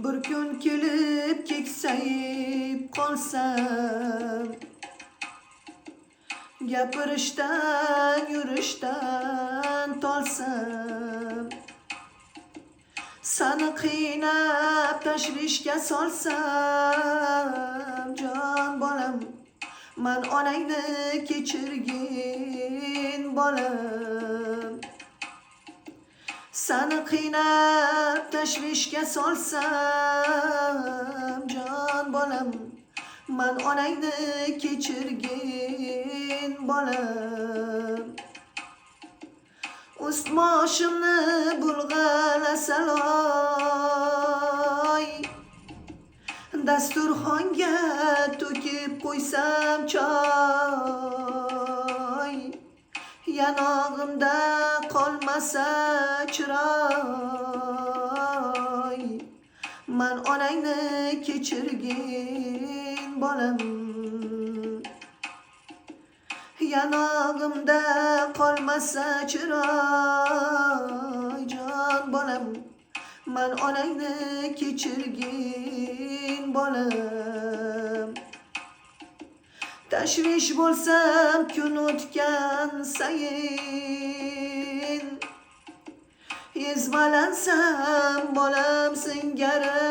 Bir kun kelib keksayib qolsam, gapirishdan yurishdan tolsam, seni qiynab tashvishga solsam, jon bolam, man onangni kechirgin bolam. Seni qiynab tashvishga solsam, jon bolam, man onangni kechirgin bolam. Ust boshimni bulg'alasalar, dasturxonga to'kib qo'ysam choy, yanog'imda qolmasa chiroy, man onangni kechirgin bolam. Yanog'imda qolmasa chiroy, jon bolam, man onangni kechirgin bolam. Tashvish bo'lsam kun o'tgan sayin, ezbalansam bolam singari,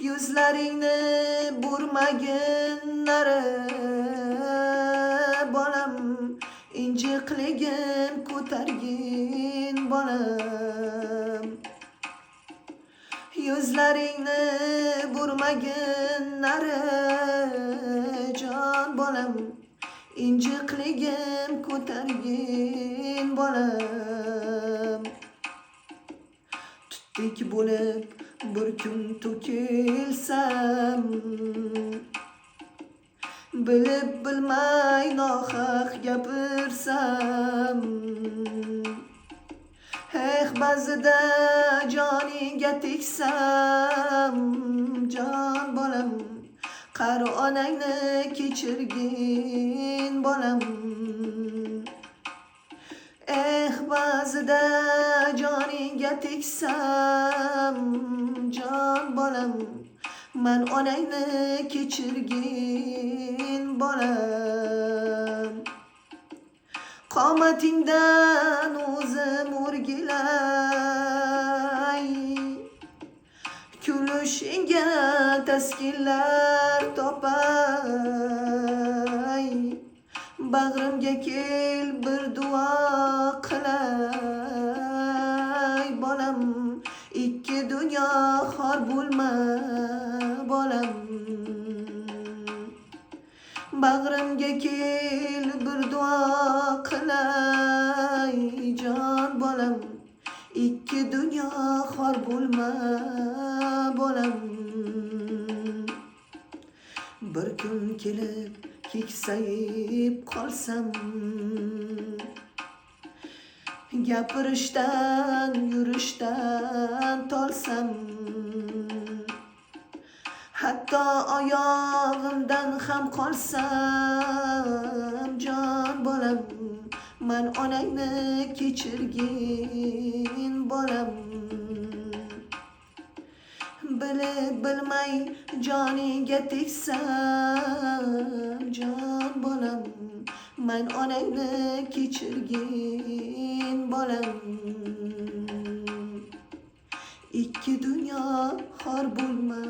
yuzlaringni burmagin nari, bolam, injiqligim ko'targin bolam. Yuzlaringni burmagin nari, jon bolam, injiqligim ko'targin bolam. Tutdek bo'lib bir kun to'kilsam, bilib bilmay nohaq gapirsam, ba'zida joningga tegsam, jon bolam, qari onangni kechirgin bolam. Ba'zida joningga tegsam, jon bolam, man onangni kechirgin bolam. Qomatingdan o'zim o'rgilay, kulishingga taskinlar topay, bag'rimga kel bir duo qilay bolam, ikki dunyo xor bo'lma bolam. Bag'rimga kel bir duo qilay, jon bolam, ikki dunyo xor bo'lma bolam. Bir kun kelib keksayib qolsam, gapirishdan yurishdan tolsam, hatto oyog'imdan ham qolsam, jon bolam, man onangni kechirgin bolam. Bilib bilmay joningga tegsam, jon bolam, man onangni kechirgin bolam. Ikki dunyo xor bo'lma